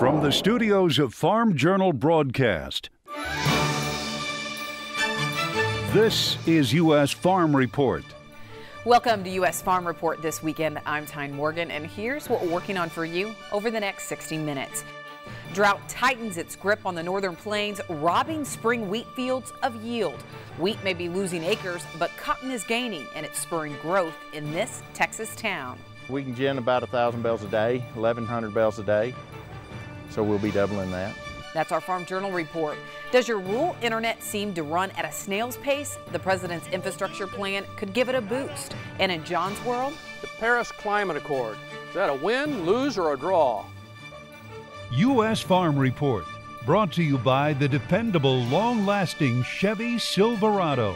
From the studios of Farm Journal Broadcast, this is U.S. Farm Report. Welcome to U.S. Farm Report this weekend. I'm Tyne Morgan, and here's what we're working on for you over the next 60 minutes. Drought tightens its grip on the northern plains, robbing spring wheat fields of yield. Wheat may be losing acres, but cotton is gaining, and it's spurring growth in this Texas town. We can gin about 1,000 bales a day, 1,100 bales a day, so we'll be doubling that. That's our Farm Journal report. Does your rural internet seem to run at a snail's pace? The president's infrastructure plan could give it a boost. And in John's world, the Paris Climate Accord. Is that a win, lose, or a draw? U.S. Farm Report, brought to you by the dependable, long-lasting Chevy Silverado.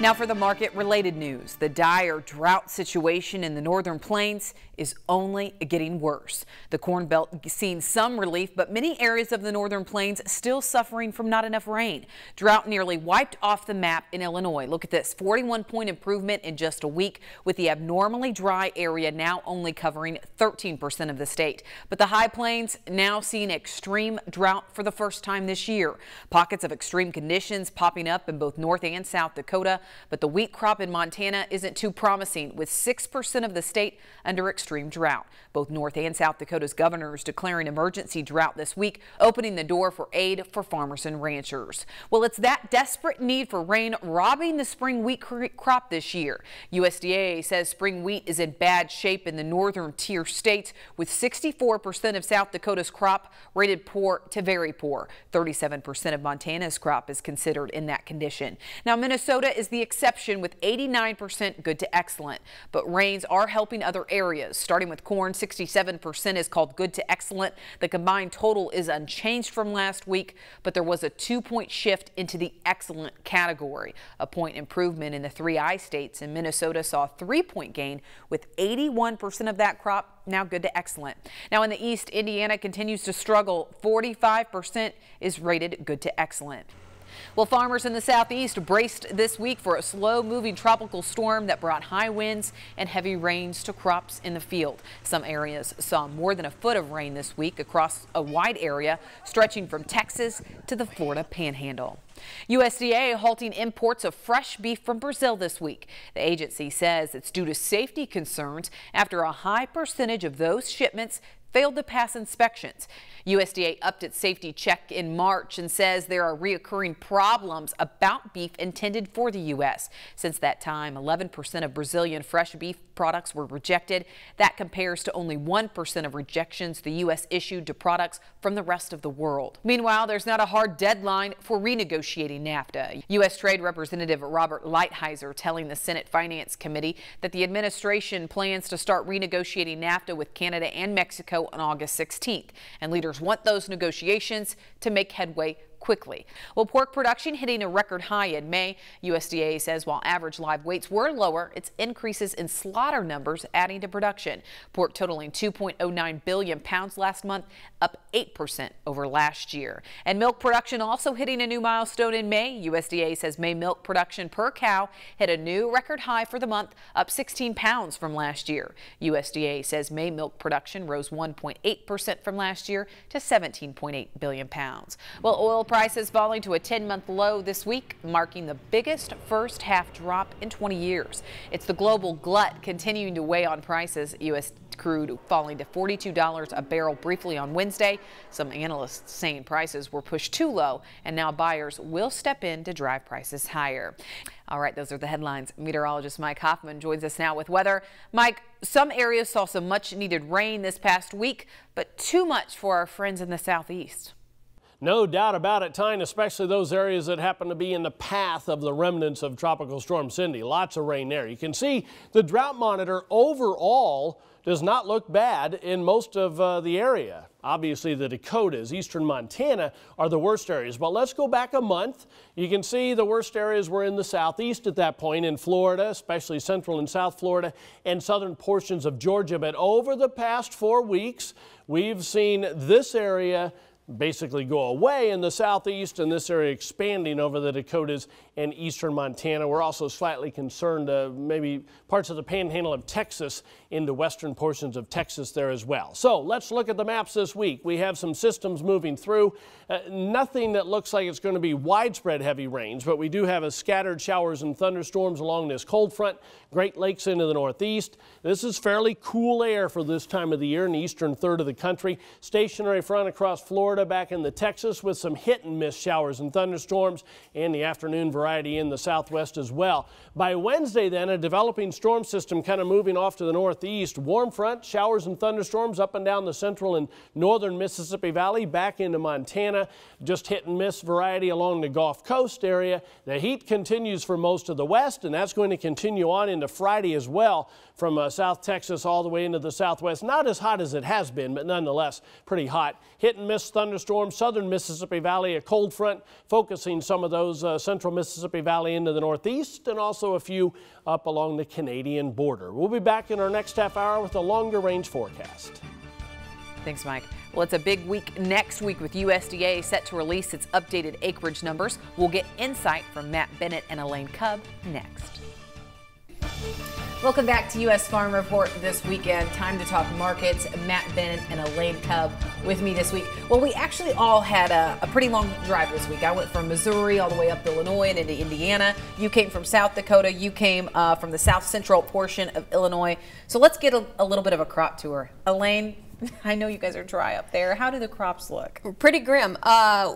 Now for the market-related news. The dire drought situation in the northern plains is only getting worse. The Corn Belt seeing some relief, but many areas of the northern plains still suffering from not enough rain. Drought nearly wiped off the map in Illinois. Look at this, 41-point improvement in just a week, with the abnormally dry area now only covering 13% of the state. But the high plains now seeing extreme drought for the first time this year. Pockets of extreme conditions popping up in both North and South Dakota. But the wheat crop in Montana isn't too promising, with 6% of the state under extreme drought. Both North and South Dakota's governors declaring emergency drought this week, opening the door for aid for farmers and ranchers. Well, it's that desperate need for rain robbing the spring wheat crop this year. USDA says spring wheat is in bad shape in the northern tier states, with 64% of South Dakota's crop rated poor to very poor. 37% of Montana's crop is considered in that condition. Now, Minnesota is the exception with 89% good to excellent, but rains are helping other areas. Starting with corn, 67% is called good to excellent. The combined total is unchanged from last week, but there was a 2-point shift into the excellent category. A point improvement in the 3I states, and Minnesota saw a 3-point gain, with 81% of that crop now good to excellent. Now in the East, Indiana continues to struggle. 45% is rated good to excellent. Well, farmers in the southeast braced this week for a slow-moving tropical storm that brought high winds and heavy rains to crops in the field. Some areas saw more than a foot of rain this week across a wide area stretching from Texas to the Florida Panhandle. USDA halting imports of fresh beef from Brazil this week. The agency says it's due to safety concerns after a high percentage of those shipments failed to pass inspections. USDA upped its safety check in March and says there are reoccurring problems about beef intended for the U.S. Since that time, 11% of Brazilian fresh beef products were rejected. That compares to only 1% of rejections the U.S. issued to products from the rest of the world. Meanwhile, there's not a hard deadline for renegotiating NAFTA. U.S. Trade Representative Robert Lighthizer telling the Senate Finance Committee that the administration plans to start renegotiating NAFTA with Canada and Mexico on August 16th, and leaders want those negotiations to make headway quickly. Well, pork production hitting a record high in May. USDA says while average live weights were lower, it's increases in slaughter numbers adding to production. Pork totaling 2.09 billion pounds last month, up 8% over last year. And milk production also hitting a new milestone in May. USDA says May milk production per cow hit a new record high for the month, up 16 pounds from last year. USDA says May milk production rose 1.8% from last year to 17.8 billion pounds. Well, oil prices falling to a 10-month low this week, marking the biggest first half drop in 20 years. It's the global glut continuing to weigh on prices. U.S. crude falling to $42 a barrel briefly on Wednesday. Some analysts saying prices were pushed too low, and now buyers will step in to drive prices higher. All right, those are the headlines. Meteorologist Mike Hoffman joins us now with weather. Mike, some areas saw some much needed rain this past week, but too much for our friends in the southeast. No doubt about it, Tyne, especially those areas that happen to be in the path of the remnants of Tropical Storm Cindy. Lots of rain there. You can see the drought monitor overall does not look bad in most of the area. Obviously, the Dakotas, eastern Montana are the worst areas. But let's go back a month. You can see the worst areas were in the southeast at that point in Florida, especially central and south Florida and southern portions of Georgia. But over the past 4 weeks, we've seen this area basically go away in the southeast, and this area expanding over the Dakotas and eastern Montana. We're also slightly concerned maybe parts of the panhandle of Texas into western portions of Texas there as well. So let's look at the maps this week. We have some systems moving through. Nothing that looks like it's going to be widespread heavy rains, but we do have a scattered showers and thunderstorms along this cold front, Great Lakes into the northeast. This is fairly cool air for this time of the year in the eastern third of the country. Stationary front across Florida back into Texas with some hit and miss showers and thunderstorms, and the afternoon variety in the southwest as well. By Wednesday then, a developing storm system kind of moving off to the northeast. Warm front, showers and thunderstorms up and down the central and northern Mississippi Valley back into Montana. Just hit and miss variety along the Gulf Coast area. The heat continues for most of the west, and that's going to continue on into Friday as well from South Texas all the way into the southwest. Not as hot as it has been, but nonetheless pretty hot. Hit and miss thunderstorms, southern Mississippi Valley, a cold front focusing some of those central Mississippi Valley into the northeast, and also a few up along the Canadian border. We'll be back in our next half hour with a longer range forecast. Thanks, Mike. Well, it's a big week next week with USDA set to release its updated acreage numbers. We'll get insight from Matt Bennett and Elaine Cubb next. Welcome back to U.S. Farm Report this weekend. Time to talk markets. Matt Bennett and Elaine Cubb with me this week. Well, we actually all had a pretty long drive this week. I went from Missouri all the way up to Illinois and into Indiana. You came from South Dakota. You came from the south central portion of Illinois. So let's get a little bit of a crop tour. Elaine, I know you guys are dry up there. How do the crops look? Pretty grim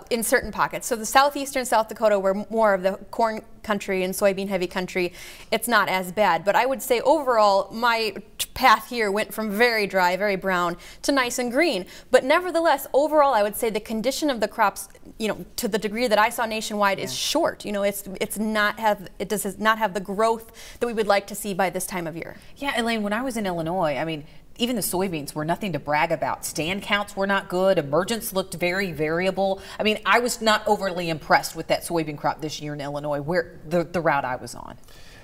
in certain pockets. So the southeastern South Dakota, where more of the corn country and soybean heavy country, it's not as bad. But I would say overall, my path here went from very dry, very brown to nice and green. But nevertheless, overall, I would say the condition of the crops, you know, to the degree that I saw nationwide, is short. You know, it does not have the growth that we would like to see by this time of year. Yeah, Elaine, when I was in Illinois, I mean, even the soybeans were nothing to brag about. Stand counts were not good. Emergence looked very variable. I mean, I was not overly impressed with that soybean crop this year in Illinois, where the route I was on.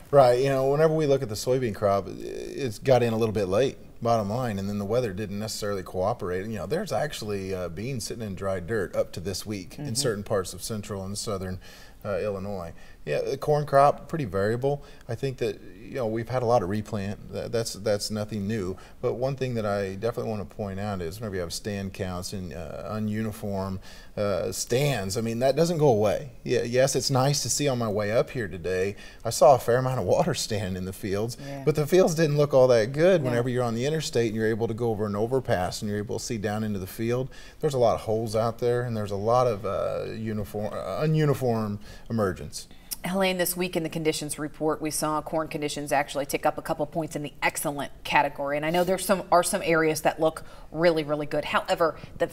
Right. You know, whenever we look at the soybean crop, it's got in a little bit late, bottom line, and then the weather didn't necessarily cooperate. You know, there's actually beans sitting in dry dirt up to this week in certain parts of central and southern Illinois. Yeah, the corn crop, pretty variable. I think that, you know, we've had a lot of replant. That's nothing new. But one thing that I definitely want to point out is whenever you have stand counts and ununiform stands, I mean, that doesn't go away. Yeah, yes, it's nice to see on my way up here today. I saw a fair amount of water standing in the fields, but the fields didn't look all that good whenever you're on the interstate and you're able to go over an overpass and you're able to see down into the field. There's a lot of holes out there, and there's a lot of ununiform emergence. Helene, this week in the conditions report, we saw corn conditions actually tick up a couple points in the excellent category. And I know there are some areas that look really, really good. However, the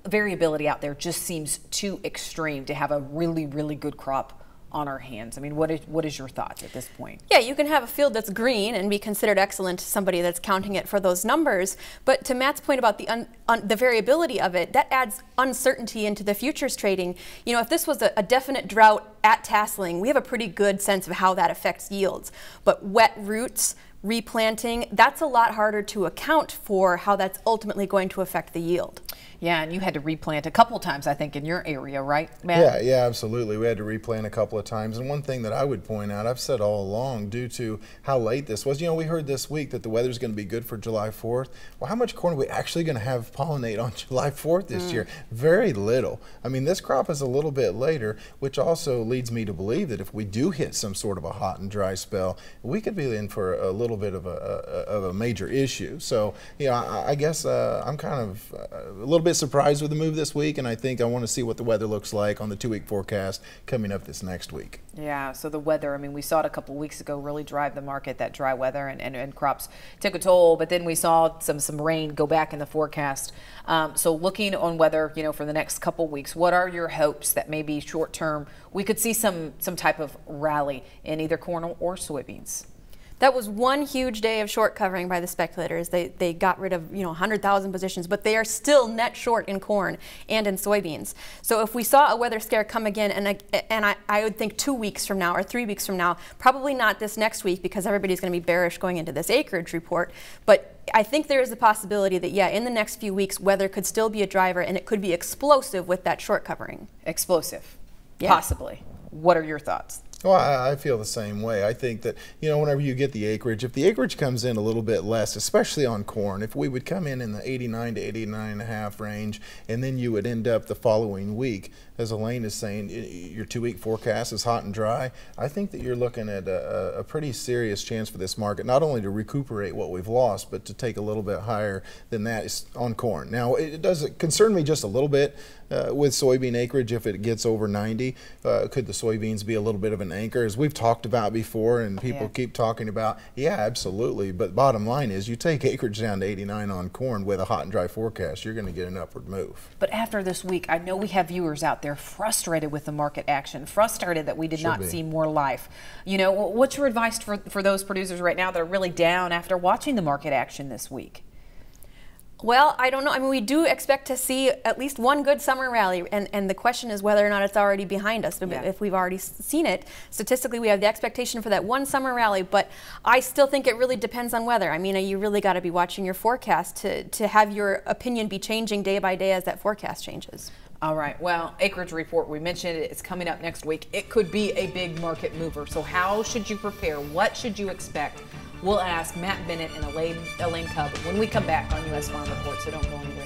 variability out there just seems too extreme to have a really, really good crop on our hands. I mean, what is your thoughts at this point? Yeah, you can have a field that's green and be considered excellent to somebody that's counting it for those numbers. But to Matt's point about the variability of it, that adds uncertainty into the futures trading. You know, if this was a definite drought at tasseling, we have a pretty good sense of how that affects yields. But wet roots, replanting, that's a lot harder to account for how that's ultimately going to affect the yield. Yeah, and you had to replant a couple times, I think, in your area, right, Matt? Yeah, absolutely. We had to replant a couple of times. And one thing that I would point out, I've said all along, due to how late this was, you know, we heard this week that the weather's going to be good for July 4th. Well, how much corn are we actually going to have pollinate on July 4th this year? Very little. I mean, this crop is a little bit later, which also leads me to believe that if we do hit some sort of a hot and dry spell, we could be in for a little bit of a major issue. So, you know, I guess I'm kind of a little bit surprised with the move this week, and I think I want to see what the weather looks like on the 2-week forecast coming up this next week. Yeah, so the weather, I mean, we saw it a couple weeks ago really drive the market, that dry weather, and crops took a toll, but then we saw some rain go back in the forecast. So looking on weather, you know, for the next couple weeks, what are your hopes that maybe short term we could see some type of rally in either corn or soybeans? That was one huge day of short covering by the speculators. They got rid of 100,000 positions, but they are still net short in corn and in soybeans. So if we saw a weather scare come again, and I would think 2 weeks from now or 3 weeks from now, probably not this next week because everybody's going to be bearish going into this acreage report, but I think there is a possibility that, yeah, in the next few weeks, weather could still be a driver, and it could be explosive with that short covering. Explosive, yeah. Possibly. What are your thoughts? Well, I feel the same way. I think that, whenever you get the acreage, if the acreage comes in a little bit less, especially on corn, if we would come in the 89 to 89.5 range, and then you would end up the following week, as Elaine is saying, your 2-week forecast is hot and dry, I think that you're looking at a pretty serious chance for this market, not only to recuperate what we've lost, but to take a little bit higher than that on corn. Now, it does concern me just a little bit with soybean acreage if it gets over 90. Could the soybeans be a little bit of an anchor, as we've talked about before, and people keep talking about? Yeah, absolutely. But bottom line is, you take acreage down to 89 on corn with a hot and dry forecast, you're going to get an upward move. But after this week, I know we have viewers out there frustrated with the market action, frustrated that we did not see more life. What's your advice for those producers right now that are really down after watching the market action this week? Well, I don't know. I mean, we do expect to see at least one good summer rally, and the question is whether or not it's already behind us. Yeah. If we've already seen it, statistically, we have the expectation for that one summer rally, but I still think it really depends on weather. I mean, you really got to be watching your forecast to have your opinion be changing day by day as that forecast changes. All right. Well, acreage report, we mentioned it. It's coming up next week. It could be a big market mover. So how should you prepare? What should you expect? We'll ask Matt Bennett and Elaine Cubb when we come back on U.S. Farm Report, so don't go anywhere.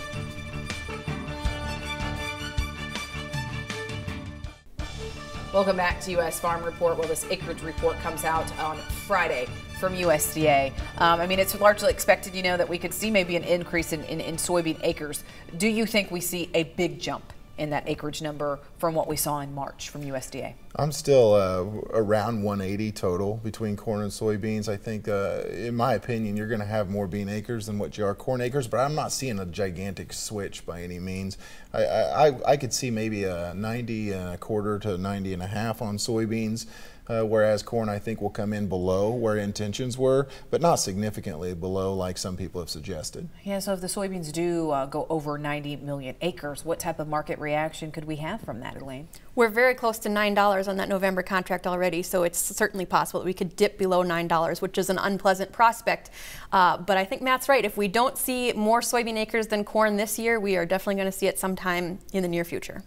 Welcome back to U.S. Farm Report. Well, this acreage report comes out on Friday from USDA. I mean, it's largely expected, that we could see maybe an increase in soybean acres. Do you think we see a big jump in that acreage number from what we saw in March from USDA? I'm still around 180 total between corn and soybeans. I think, in my opinion, you're going to have more bean acres than what you are corn acres, but I'm not seeing a gigantic switch by any means. I could see maybe a 90.25 to 90.5 on soybeans. Whereas corn, I think, will come in below where intentions were, but not significantly below like some people have suggested. Yeah, so if the soybeans do go over 90 million acres, what type of market reaction could we have from that, Elaine? We're very close to $9 on that November contract already, so it's certainly possible that we could dip below $9, which is an unpleasant prospect. But I think Matt's right. If we don't see more soybean acres than corn this year, we are definitely going to see it sometime in the near future.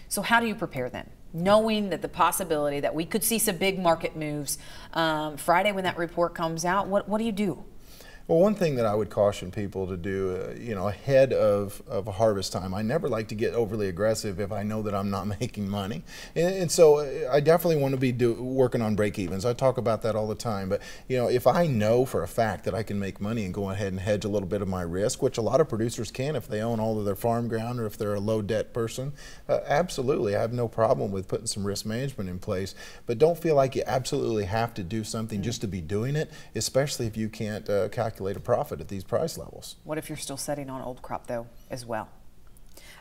So how do you prepare then? Knowing that the possibility that we could see some big market moves Friday when that report comes out, what do you do? Well, one thing that I would caution people to do, ahead of harvest time, I never like to get overly aggressive if I know that I'm not making money. And so I definitely want to be working on break-evens. I talk about that all the time. But, if I know for a fact that I can make money and go ahead and hedge a little bit of my risk, which a lot of producers can if they own all of their farm ground or if they're a low-debt person, absolutely, I have no problem with putting some risk management in place. But don't feel like you absolutely have to do something just to be doing it, especially if you can't calculate a profit at these price levels. What if you're still setting on old crop though as well?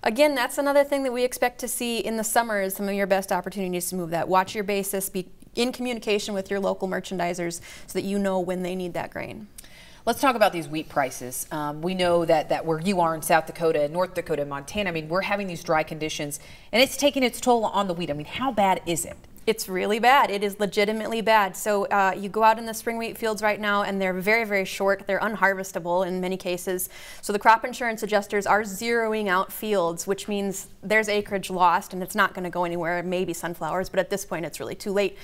Again, that's another thing that we expect to see in the summer is some of your best opportunities to move that. Watch your basis, be in communication with your local merchandisers so that you know when they need that grain. Let's talk about these wheat prices. We know that where you are in South Dakota, North Dakota, Montana, I mean, we're having these dry conditions and it's taking its toll on the wheat. I mean, how bad is it? It's really bad. It is legitimately bad. So you go out in the spring wheat fields right now and they're very, very short. They're unharvestable in many cases. So the crop insurance adjusters are zeroing out fields, which means there's acreage lost and it's not going to go anywhere, maybe sunflowers, but at this point it's really too late.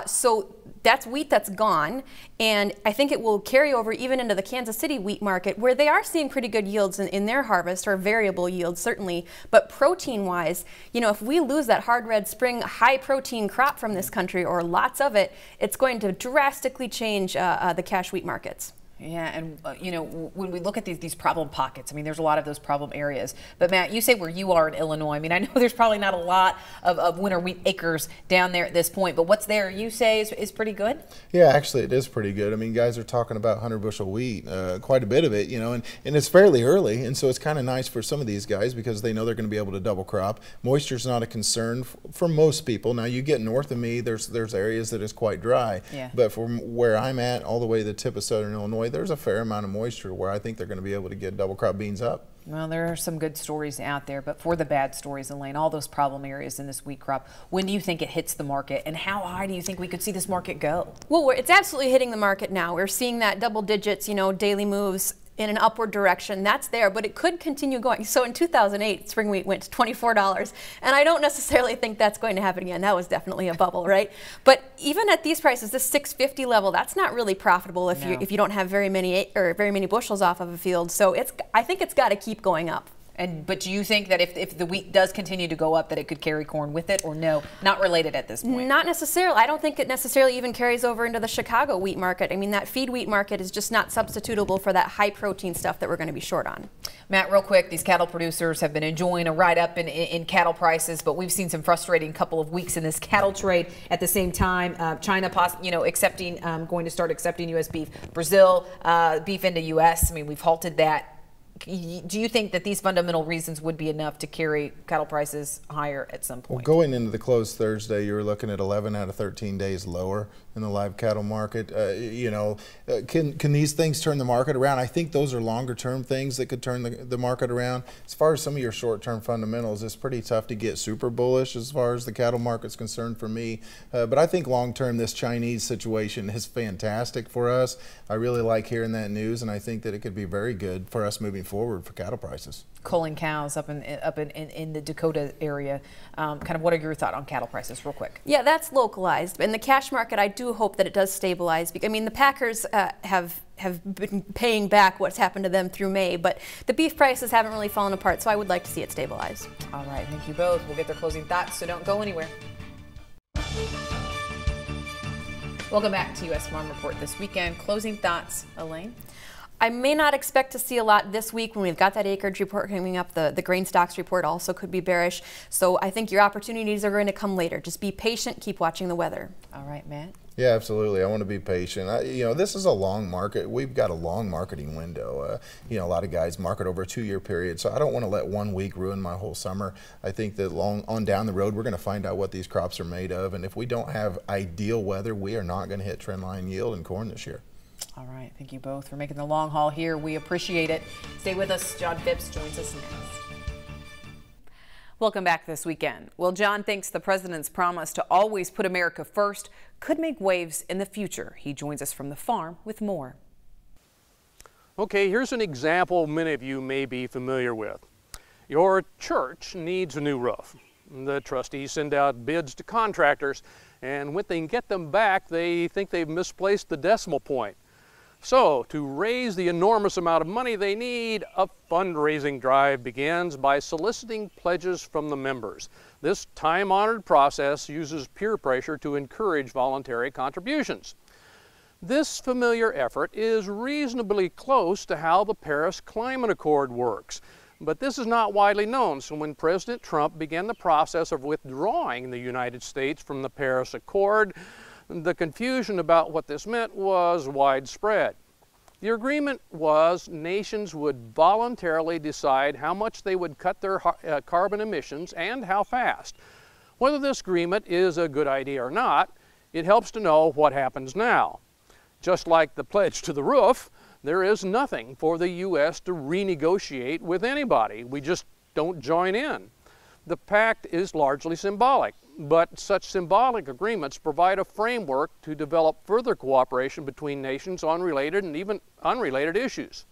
So that's wheat that's gone, and I think it will carry over even into the Kansas City wheat market where they are seeing pretty good yields in their harvest, or variable yields certainly, but protein-wise, if we lose that hard red spring high-protein crop from this country, or lots of it, it's going to drastically change the cash wheat markets. Yeah, and you know, when we look at these problem pockets, I mean, there's a lot of those problem areas. But Matt, you say where you are in Illinois. I mean, I know there's probably not a lot of winter wheat acres down there at this point, but what's there you say is pretty good? Yeah, actually it is pretty good. I mean, guys are talking about 100 bushel wheat, quite a bit of it, you know, and it's fairly early, and so it's kind of nice for some of these guys because they know they're going to be able to double crop. Moisture's not a concern for most people. Now you get north of me, there's areas that is quite dry, yeah. But from where I'm at all the way to the tip of southern Illinois, there's a fair amount of moisture where I think they're going to be able to get double crop beans up. Well, there are some good stories out there, but for the bad stories, Elaine, all those problem areas in this wheat crop, when do you think it hits the market, and how high do you think we could see this market go? Well, it's absolutely hitting the market now. We're seeing that double digits, you know, daily moves in an upward direction. That's there, but it could continue going. So in 2008, spring wheat went to $24, and I don't necessarily think that's going to happen again. That was definitely a bubble, right? But even at these prices, this $6.50 level, that's not really profitable if you don't have very many bushels off of a field. So I think it's got to keep going up. But do you think that if the wheat does continue to go up, that it could carry corn with it, or no, not related at this point? Not necessarily. I don't think it necessarily even carries over into the Chicago wheat market. I mean, that feed wheat market is just not substitutable for that high protein stuff that we're going to be short on. Matt, real quick, these cattle producers have been enjoying a ride up in cattle prices, but we've seen some frustrating couple of weeks in this cattle trade. At the same time, China, going to start accepting U.S. beef. Brazil, beef into U.S. I mean, we've halted that. Do you think that these fundamental reasons would be enough to carry cattle prices higher at some point? Well, going into the close Thursday, you're looking at 11 out of 13 days lower in the live cattle market. Can these things turn the market around? I think those are longer term things that could turn the market around. As far as some of your short term fundamentals, it's pretty tough to get super bullish as far as the cattle market's concerned for me. But I think long term, this Chinese situation is fantastic for us. I really like hearing that news, and I think that it could be very good for us moving forward for cattle prices. Culling cows up in the Dakota area. Kind of what are your thoughts on cattle prices, real quick? Yeah, that's localized. In the cash market, I do hope that it does stabilize. I mean, the packers have been paying back what's happened to them through May, but the beef prices haven't really fallen apart, so I would like to see it stabilize. All right, thank you both. We'll get their closing thoughts, so don't go anywhere. Welcome back to U.S. Farm Report this weekend. Closing thoughts, Elaine? I may not expect to see a lot this week when we've got that acreage report coming up. The grain stocks report also could be bearish. So I think your opportunities are going to come later. Just be patient, keep watching the weather. All right, Matt? Yeah, absolutely. I want to be patient. This is a long market. We've got a long marketing window. A lot of guys market over a 2-year period, so I don't want to let 1 week ruin my whole summer. I think that long on down the road, we're going to find out what these crops are made of, and if we don't have ideal weather, we are not going to hit trend line yield in corn this year. All right, thank you both for making the long haul here. We appreciate it. Stay with us. John Phipps joins us next. Welcome back this weekend. Well, John thinks the president's promise to always put America first could make waves in the future. He joins us from the farm with more. Okay, here's an example many of you may be familiar with. Your church needs a new roof. The trustees send out bids to contractors, and when they get them back, they think they've misplaced the decimal point. So, to raise the enormous amount of money they need, a fundraising drive begins by soliciting pledges from the members. This time-honored process uses peer pressure to encourage voluntary contributions. This familiar effort is reasonably close to how the Paris Climate Accord works. But this is not widely known, so when President Trump began the process of withdrawing the United States from the Paris Accord, the confusion about what this meant was widespread. The agreement was nations would voluntarily decide how much they would cut their carbon emissions and how fast. Whether this agreement is a good idea or not, it helps to know what happens now. Just like the pledge to the roof, there is nothing for the U.S. to renegotiate with anybody. We just don't join in. The pact is largely symbolic, but such symbolic agreements provide a framework to develop further cooperation between nations on related and even unrelated issues.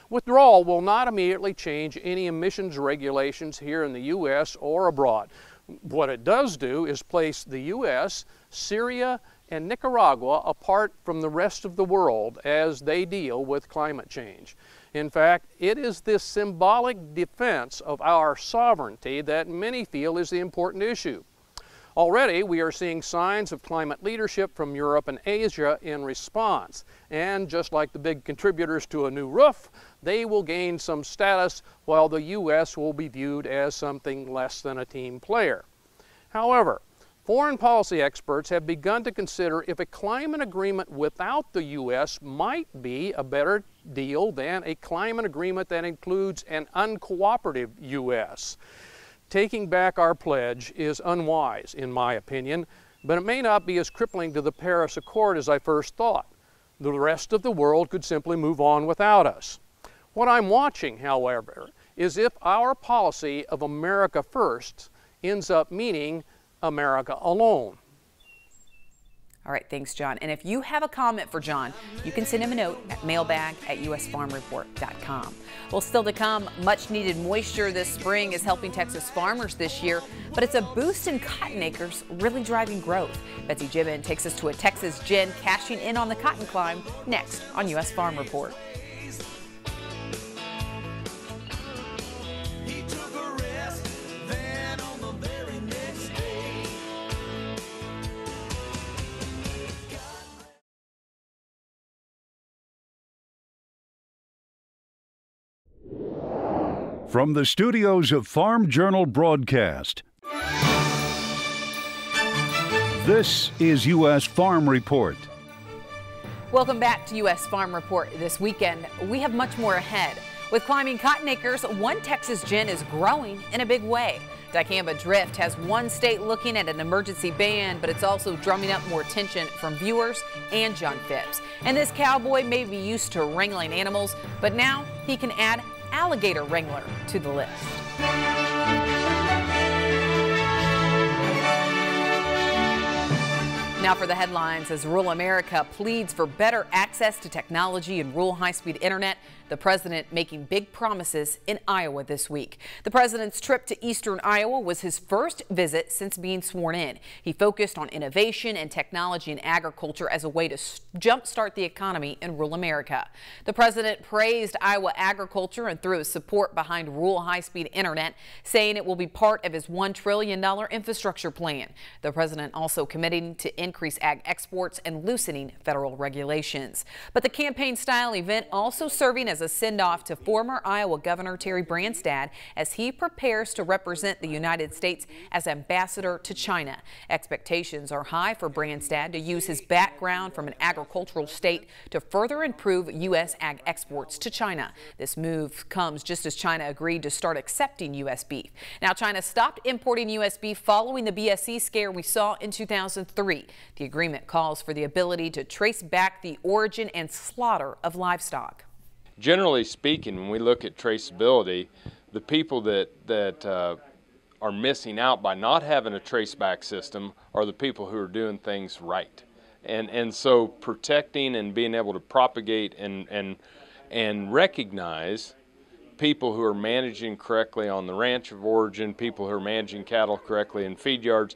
Withdrawal will not immediately change any emissions regulations here in the U.S. or abroad. What it does do is place the U.S., Syria, and Nicaragua apart from the rest of the world as they deal with climate change. In fact, it is this symbolic defense of our sovereignty that many feel is the important issue. Already, we are seeing signs of climate leadership from Europe and Asia in response. And just like the big contributors to a new roof, they will gain some status while the U.S. will be viewed as something less than a team player. However, foreign policy experts have begun to consider if a climate agreement without the U.S. might be a better deal than a climate agreement that includes an uncooperative U.S. Taking back our pledge is unwise, in my opinion, but it may not be as crippling to the Paris Accord as I first thought. The rest of the world could simply move on without us. What I'm watching, however, is if our policy of America first ends up meaning America alone. All right, thanks, John. And if you have a comment for John, you can send him a note at mailbag@usfarmreport.com. Well, still to come, much needed moisture this spring is helping Texas farmers this year, but it's a boost in cotton acres really driving growth. Betsy Gibbon takes us to a Texas gin cashing in on the cotton climb next on U.S. Farm Report. From the studios of Farm Journal Broadcast, this is U.S. Farm Report. Welcome back to U.S. Farm Report. This weekend, we have much more ahead. With climbing cotton acres, one Texas gin is growing in a big way. Dicamba drift has one state looking at an emergency ban, but it's also drumming up more attention from viewers and John Phipps. And this cowboy may be used to wrangling animals, but now he can add alligator wrangler to the list. Now for the headlines, as rural America pleads for better access to technology and rural high-speed internet, the president making big promises in Iowa this week. The president's trip to eastern Iowa was his first visit since being sworn in. He focused on innovation and technology in agriculture as a way to jumpstart the economy in rural America. The president praised Iowa agriculture and threw his support behind rural high-speed internet, saying it will be part of his $1 trillion infrastructure plan. The president also committing to increase ag exports and loosening federal regulations. But the campaign-style event also serving as a send-off to former Iowa Governor Terry Branstad as he prepares to represent the United States as ambassador to China. Expectations are high for Branstad to use his background from an agricultural state to further improve U.S. ag exports to China. This move comes just as China agreed to start accepting U.S. beef. Now, China stopped importing U.S. beef following the BSE scare we saw in 2003. The agreement calls for the ability to trace back the origin and slaughter of livestock. Generally speaking, when we look at traceability, the people that are missing out by not having a traceback system are the people who are doing things right. And so protecting and being able to propagate and recognize people who are managing correctly on the ranch of origin, people who are managing cattle correctly in feed yards,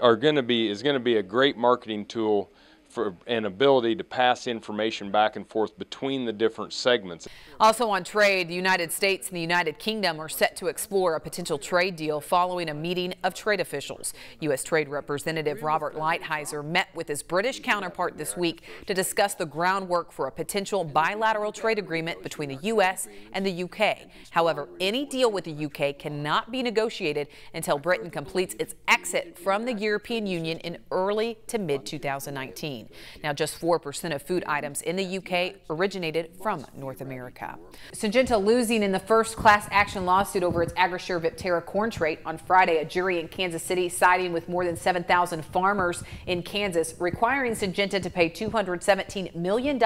is going to be a great marketing tool for an ability to pass information back and forth between the different segments. Also on trade, the United States and the United Kingdom are set to explore a potential trade deal following a meeting of trade officials. U.S. Trade Representative Robert Lighthizer met with his British counterpart this week to discuss the groundwork for a potential bilateral trade agreement between the U.S. and the U.K. However, any deal with the U.K. cannot be negotiated until Britain completes its exit from the European Union in early to mid-2019. Now, just 4% of food items in the UK originated from North America. Syngenta losing in the first class action lawsuit over its AgriShare Viptera corn trait. On Friday, a jury in Kansas City siding with more than 7,000 farmers in Kansas, requiring Syngenta to pay $217 million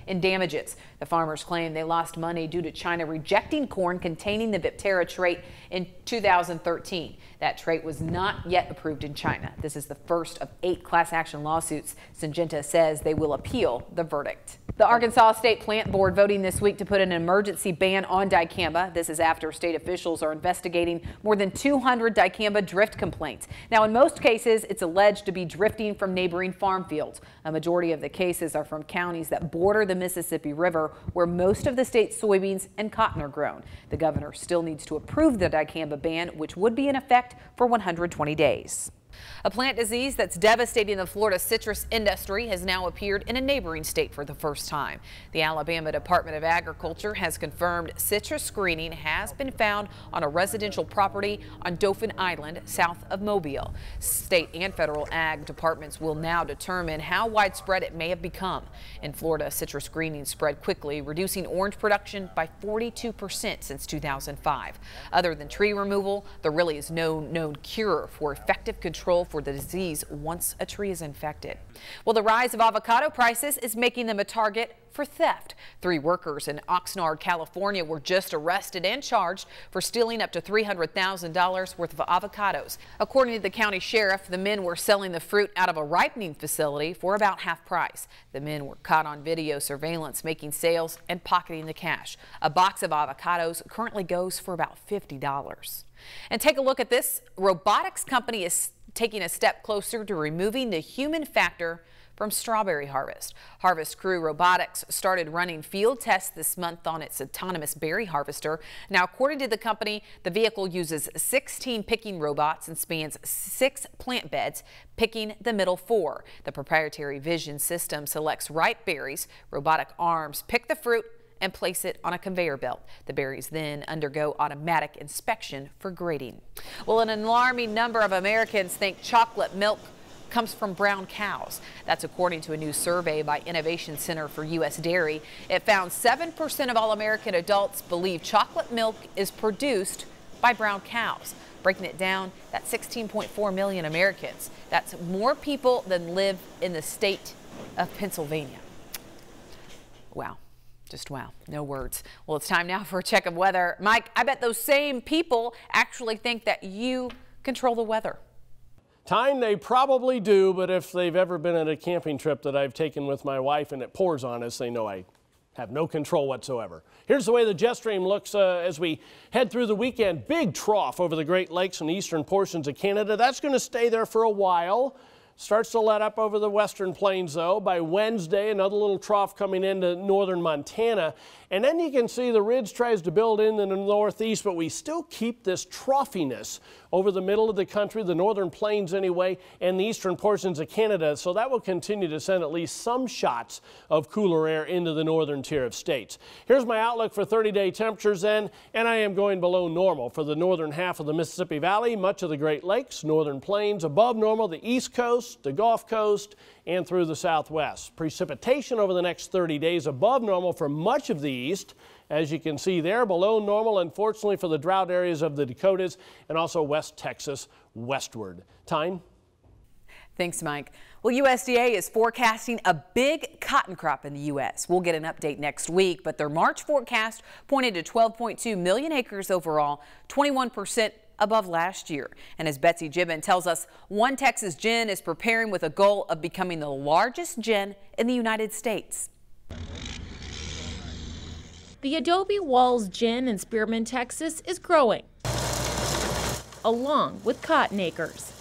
in damages. The farmers claim they lost money due to China rejecting corn containing the Viptera trait in 2013. That trait was not yet approved in China. This is the first of 8 class action lawsuits. Syngenta says they will appeal the verdict. The Arkansas State Plant Board voting this week to put an emergency ban on dicamba. This is after state officials are investigating more than 200 dicamba drift complaints. Now, in most cases, it's alleged to be drifting from neighboring farm fields. A majority of the cases are from counties that border the Mississippi River, where most of the state's soybeans and cotton are grown. The governor still needs to approve the dicamba ban, which would be in effect for 120 days. A plant disease that's devastating the Florida citrus industry has now appeared in a neighboring state for the first time. The Alabama Department of Agriculture has confirmed citrus greening has been found on a residential property on Dauphin Island, south of Mobile. State and federal ag departments will now determine how widespread it may have become. In Florida, citrus greening spread quickly, reducing orange production by 42% since 2005. Other than tree removal, there really is no known cure for effective control for the disease once a tree is infected. Well, the rise of avocado prices is making them a target for theft. 3 workers in Oxnard, California were just arrested and charged for stealing up to $300,000 worth of avocados. According to the county sheriff, the men were selling the fruit out of a ripening facility for about half price. The men were caught on video surveillance making sales and pocketing the cash. A box of avocados currently goes for about $50. And take a look at this. Robotics company is taking a step closer to removing the human factor from strawberry harvest. Harvest Crew Robotics started running field tests this month on its autonomous berry harvester. Now, according to the company, the vehicle uses 16 picking robots and spans 6 plant beds, picking the middle 4. The proprietary vision system selects ripe berries. Robotic arms pick the fruit and place it on a conveyor belt. The berries then undergo automatic inspection for grading. Well, an alarming number of Americans think chocolate milk comes from brown cows. That's according to a new survey by Innovation Center for U.S. Dairy. It found 7% of all American adults believe chocolate milk is produced by brown cows. Breaking it down, that's 16.4 million Americans. That's more people than live in the state of Pennsylvania. Wow. Just wow, no words. Well, it's time now for a check of weather. Mike, I bet those same people actually think that you control the weather. Time they probably do, but if they've ever been on a camping trip that I've taken with my wife and it pours on us, they know I have no control whatsoever. Here's the way the jet stream looks as we head through the weekend. Big trough over the Great Lakes and eastern portions of Canada. That's going to stay there for a while. Starts to let up over the western plains, though. By Wednesday, another little trough coming into northern Montana. And then you can see the ridge tries to build in the northeast, but we still keep this troughiness over the middle of the country, the northern plains anyway, and the eastern portions of Canada. So that will continue to send at least some shots of cooler air into the northern tier of states. Here's my outlook for 30-day temperatures then, and I am going below normal for the northern half of the Mississippi Valley, much of the Great Lakes, northern plains, above normal, the East Coast, the Gulf Coast, and through the southwest. Precipitation over the next 30 days above normal for much of the east. As you can see there, below normal, unfortunately, for the drought areas of the Dakotas and also West Texas westward. Time? Thanks, Mike. Well, USDA is forecasting a big cotton crop in the U.S. We'll get an update next week, but their March forecast pointed to 12.2 million acres overall, 21% above last year. And as Betsy Gibbon tells us, One Texas Gin is preparing with a goal of becoming the largest gin in the United States. The Adobe Walls Gin in Spearman, Texas is growing, along with cotton acres.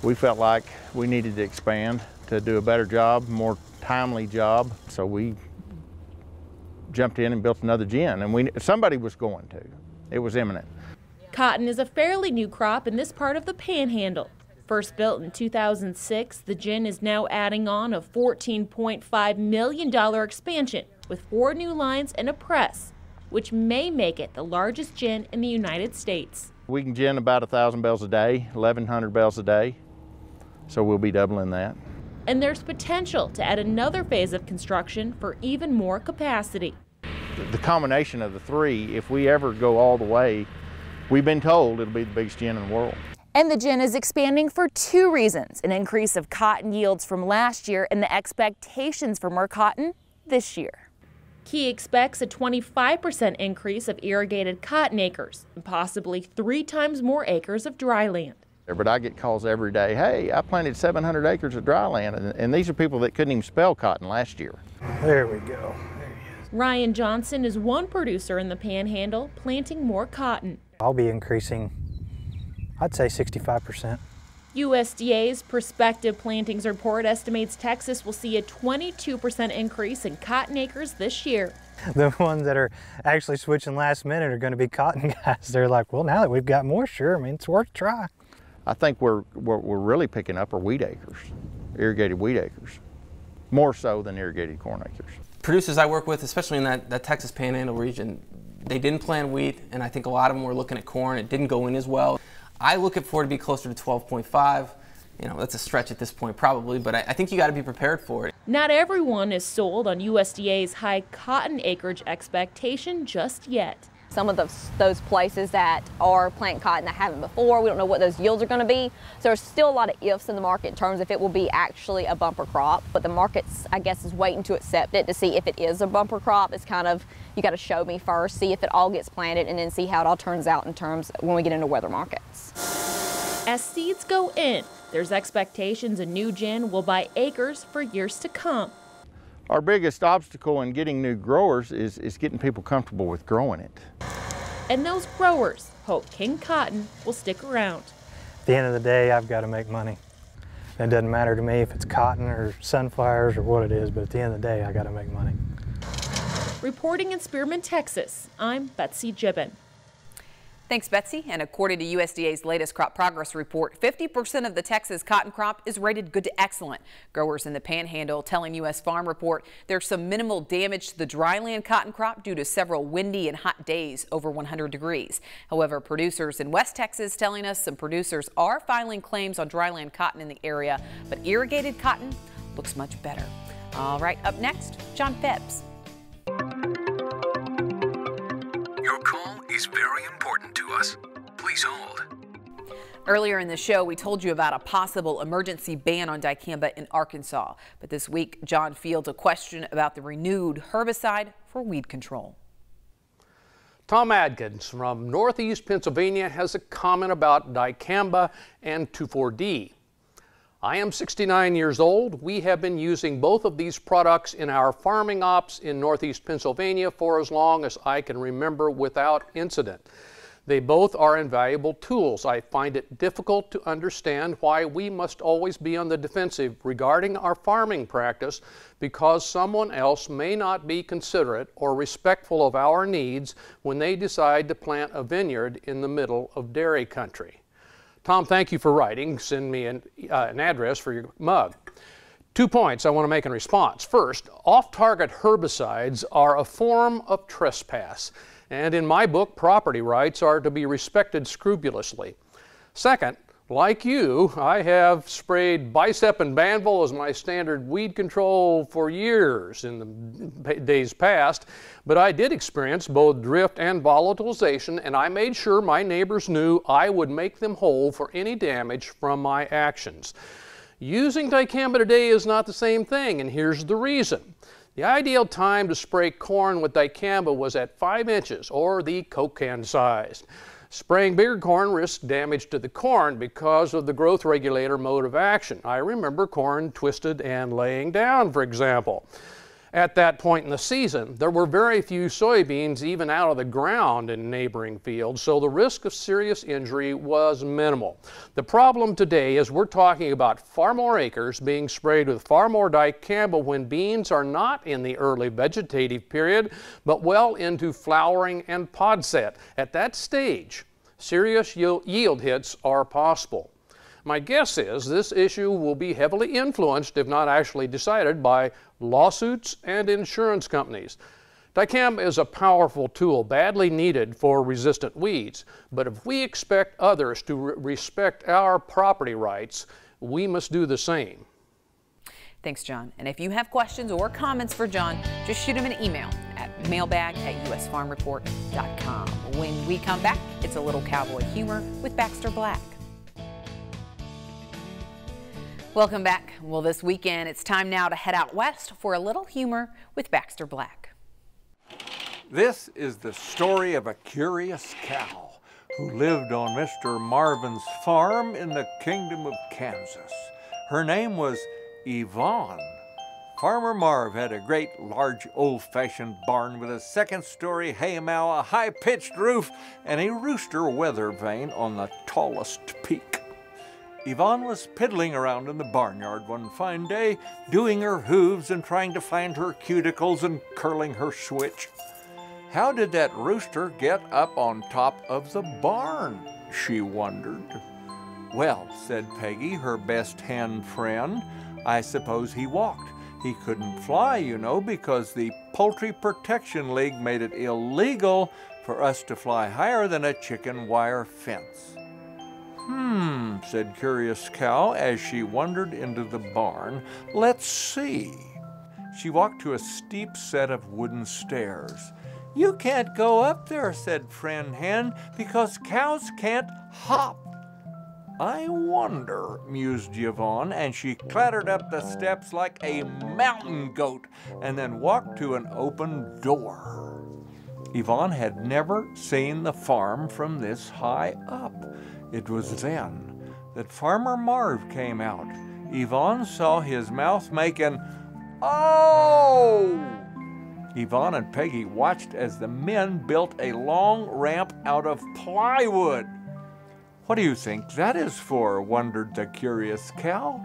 We felt like we needed to expand to do a better job, more timely job, so we jumped in and built another gin, and somebody was going to. It was imminent. Cotton is a fairly new crop in this part of the Panhandle. First built in 2006, the gin is now adding on a $14.5 million expansion with 4 new lines and a press, which may make it the largest gin in the United States. We can gin about 1,000 barrels a day, 1,100 barrels a day, so we'll be doubling that. And there's potential to add another phase of construction for even more capacity. The combination of the 3, if we ever go all the way, we've been told it'll be the biggest gin in the world. And the gin is expanding for 2 reasons: an increase of cotton yields from last year and the expectations for more cotton this year. Key expects a 25% increase of irrigated cotton acres and possibly 3 times more acres of dry land. But I get calls every day, hey, I planted 700 acres of dry land, and these are people that couldn't even spell cotton last year. There we go. Ryan Johnson is one producer in the Panhandle planting more cotton. I'll be increasing, I'd say 65%. USDA's prospective plantings report estimates Texas will see a 22% increase in cotton acres this year. The ones that are actually switching last minute are going to be cotton guys. They're like, well, now that we've got moisture, I mean, it's worth a try. I think we're really picking up are wheat acres, irrigated wheat acres, more so than irrigated corn acres. Producers I work with, especially in that Texas Panhandle region, they didn't plant wheat, and I think a lot of them were looking at corn. It didn't go in as well. I look for it to be closer to 12.5. You know, that's a stretch at this point probably, but I think you got to be prepared for it. Not everyone is sold on USDA's high cotton acreage expectation just yet. Some of those places that are planting cotton that haven't before, we don't know what those yields are going to be. So there's still a lot of ifs in the market in terms of if it will be actually a bumper crop. But the market's, I guess, is waiting to accept it to see if it is a bumper crop. It's kind of, you got to show me first, see if it all gets planted, and then see how it all turns out in terms when we get into weather markets. As seeds go in, there's expectations a new gin will buy acres for years to come. Our biggest obstacle in getting new growers is getting people comfortable with growing it. And those growers hope King Cotton will stick around. At the end of the day, I've got to make money. It doesn't matter to me if it's cotton or sunflowers or what it is, but at the end of the day, I got to make money. Reporting in Spearman, Texas, I'm Betsy Gibbon. Thanks, Betsy. And according to USDA's latest crop progress report, 50% of the Texas cotton crop is rated good to excellent. Growers in the Panhandle telling U.S. Farm Report there's some minimal damage to the dryland cotton crop due to several windy and hot days over 100 degrees. However, producers in West Texas telling us some producers are filing claims on dryland cotton in the area, but irrigated cotton looks much better. All right, up next, John Phelps. Your call is very important to us. Please hold. Earlier in the show, we told you about a possible emergency ban on dicamba in Arkansas. But this week, John fields a question about the renewed herbicide for weed control. Tom Adkins from Northeast Pennsylvania has a comment about dicamba and 2,4-D. I am 69 years old. We have been using both of these products in our farming ops in Northeast Pennsylvania for as long as I can remember without incident. They both are invaluable tools. I find it difficult to understand why we must always be on the defensive regarding our farming practice because someone else may not be considerate or respectful of our needs when they decide to plant a vineyard in the middle of dairy country. Tom, thank you for writing. Send me an address for your mug. 2 points I want to make in response. First, off-target herbicides are a form of trespass, and in my book, property rights are to be respected scrupulously. Second, like you, I have sprayed Bicep and Banville as my standard weed control for years in the days past, but I did experience both drift and volatilization, and I made sure my neighbors knew I would make them whole for any damage from my actions. Using dicamba today is not the same thing, and here's the reason. The ideal time to spray corn with dicamba was at 5 inches, or the Coke can size. Spraying bigger corn risks damage to the corn because of the growth regulator mode of action. I remember corn twisted and laying down, for example. At that point in the season, there were very few soybeans even out of the ground in neighboring fields, so the risk of serious injury was minimal. The problem today is we're talking about far more acres being sprayed with far more dicamba when beans are not in the early vegetative period, but well into flowering and pod set. At that stage, serious yield hits are possible. My guess is this issue will be heavily influenced, if not actually decided, by lawsuits and insurance companies. Dicamba is a powerful tool, badly needed for resistant weeds, but if we expect others to respect our property rights, we must do the same. Thanks, John. And if you have questions or comments for John, just shoot him an email at mailbag@usfarmreport.com. When we come back, it's a little cowboy humor with Baxter Black. Welcome back. Well, this weekend, it's time now to head out west for a little humor with Baxter Black. This is the story of a curious cow who lived on Mr. Marvin's farm in the kingdom of Kansas. Her name was Yvonne. Farmer Marv had a great, large, old-fashioned barn with a second-story haymow, a high-pitched roof, and a rooster weather vane on the tallest peak. Yvonne was piddling around in the barnyard one fine day, doing her hooves and trying to find her cuticles and curling her switch. How did that rooster get up on top of the barn, she wondered. Well, said Peggy, her best hand friend, I suppose he walked. He couldn't fly, you know, because the Poultry Protection League made it illegal for us to fly higher than a chicken wire fence. Said Curious Cow as she wandered into the barn. Let's see. She walked to a steep set of wooden stairs. You can't go up there, said Friend Hen, because cows can't hop. I wonder, mused Yvonne, and she clattered up the steps like a mountain goat and then walked to an open door. Yvonne had never seen the farm from this high up. It was then that Farmer Marv came out. Yvonne saw his mouth making, "Oh!" Yvonne and Peggy watched as the men built a long ramp out of plywood. What do you think that is for? Wondered the Curious Cow.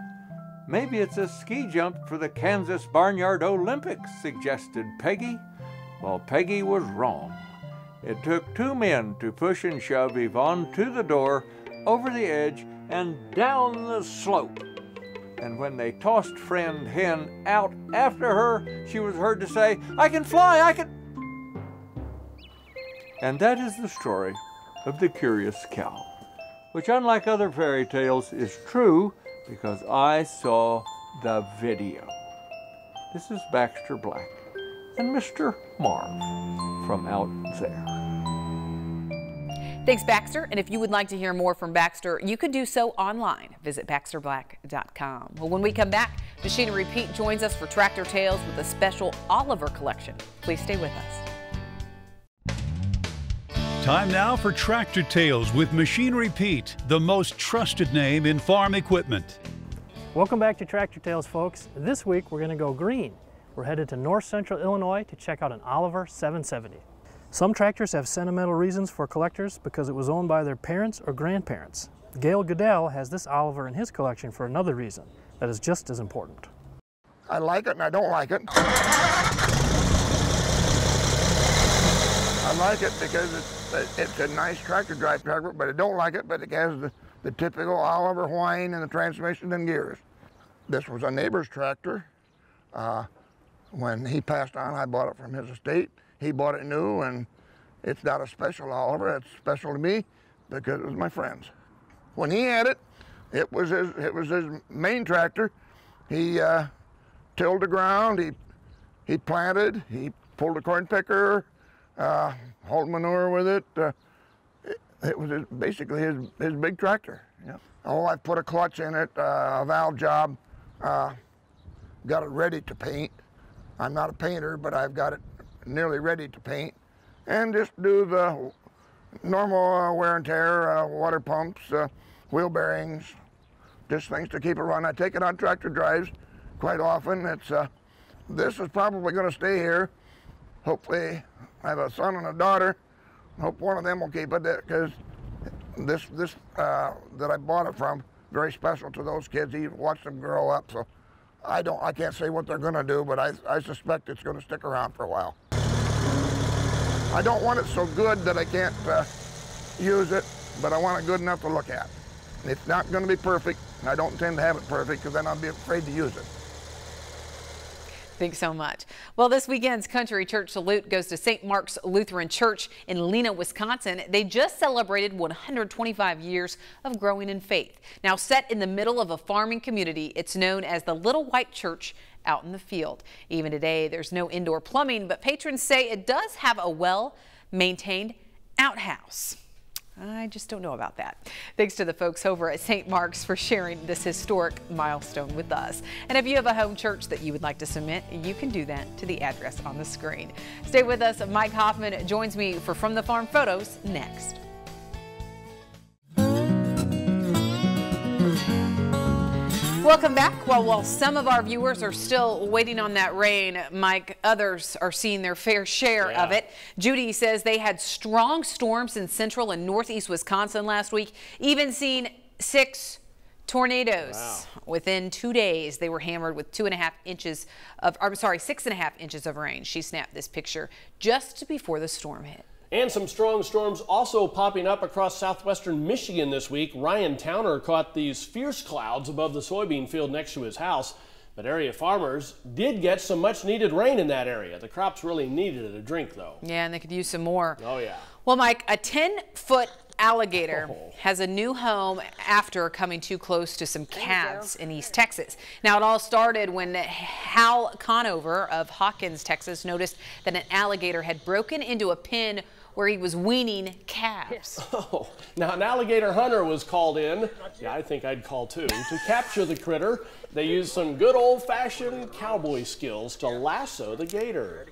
Maybe it's a ski jump for the Kansas Barnyard Olympics, suggested Peggy. Well, Peggy was wrong. It took 2 men to push and shove Yvonne to the door, over the edge, and down the slope. And when they tossed Friend Hen out after her, she was heard to say, "I can fly, I can..." And that is the story of the Curious Cow, which, unlike other fairy tales, is true because I saw the video. This is Baxter Black and Mr. Marv from out there. Thanks, Baxter. And if you would like to hear more from Baxter, you can do so online. Visit baxterblack.com. Well, when we come back, Machinery Pete joins us for Tractor Tales with a special Oliver collection. Please stay with us. Time now for Tractor Tales with Machinery Pete, the most trusted name in farm equipment. Welcome back to Tractor Tales, folks. This week we're going to go green. We're headed to north central Illinois to check out an Oliver 770. Some tractors have sentimental reasons for collectors because it was owned by their parents or grandparents. Gail Goodell has this Oliver in his collection for another reason that is just as important. I like it and I don't like it. I like it because it's a nice tractor drive tractor, but I don't like it, but it has the typical Oliver whine and the transmission and gears. This was a neighbor's tractor. When he passed on, I bought it from his estate. He bought it new, and it's not a special Oliver. It's special to me because it was my friend's. When he had it, it was his main tractor. He tilled the ground. He planted. He pulled a corn picker, hauled manure with it. It was basically his big tractor. Yeah. Oh, I put a clutch in it, a valve job. Got it ready to paint. I'm not a painter, but I've got it nearly ready to paint, and just do the normal wear and tear, water pumps, wheel bearings, just things to keep it running. I take it on tractor drives quite often. This is probably going to stay here. Hopefully, I have a son and a daughter. Hope one of them will keep it, because this that I bought it from, very special to those kids. He watched them grow up, so I can't say what they're going to do, but I suspect it's going to stick around for a while. I don't want it so good that I can't use it, but I want it good enough to look at. It's not going to be perfect, and I don't intend to have it perfect because then I'll be afraid to use it. Thanks so much. Well, this weekend's Country Church Salute goes to St. Mark's Lutheran Church in Lena, Wisconsin. They just celebrated 125 years of growing in faith. Now set in the middle of a farming community, it's known as the Little White Church out in the field. Even today, there's no indoor plumbing, but patrons say it does have a well-maintained outhouse. I just don't know about that. Thanks to the folks over at St. Mark's for sharing this historic milestone with us. And if you have a home church that you would like to submit, you can do that to the address on the screen. Stay with us. Mike Hoffman joins me for From the Farm Photos next. Welcome back. Well, while some of our viewers are still waiting on that rain, Mike, others are seeing their fair share of it. Judy says they had strong storms in central and northeast Wisconsin last week, even seeing 6 tornadoes. Wow. Within 2 days, they were hammered with 6.5 inches of rain. She snapped this picture just before the storm hit. And some strong storms also popping up across southwestern Michigan this week. Ryan Towner caught these fierce clouds above the soybean field next to his house. But area farmers did get some much needed rain in that area. The crops really needed a drink though. Yeah, and they could use some more. Oh yeah. Well, Mike, a 10-foot alligator has a new home after coming too close to some calves in East Texas. Now, it all started when Hal Conover of Hawkins, Texas, noticed that an alligator had broken into a pen where he was weaning calves. Oh, now an alligator hunter was called in, yeah, I think I'd call too, to capture the critter. They used some good old-fashioned cowboy skills to lasso the gator.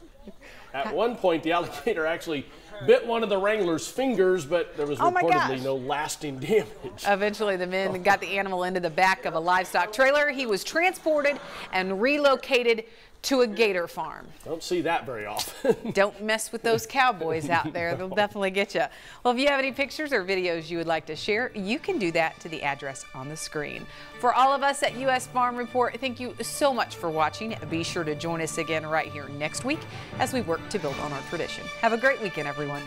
At one point, the alligator actually bit one of the wrangler's fingers, but there was reportedly no lasting damage. Eventually, the men got the animal into the back of a livestock trailer. He was transported and relocated to a gator farm. Don't see that very often. Don't mess with those cowboys out there. They'll definitely get you. Well, if you have any pictures or videos you would like to share, you can do that to the address on the screen. For all of us at U.S. Farm Report, thank you so much for watching. Be sure to join us again right here next week as we work to build on our tradition. Have a great weekend, everyone.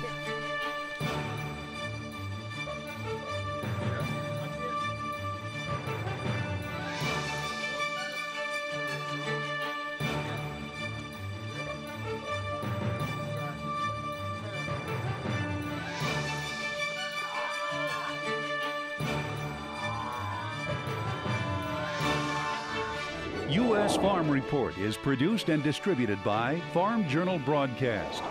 U.S. Farm Report is produced and distributed by Farm Journal Broadcast.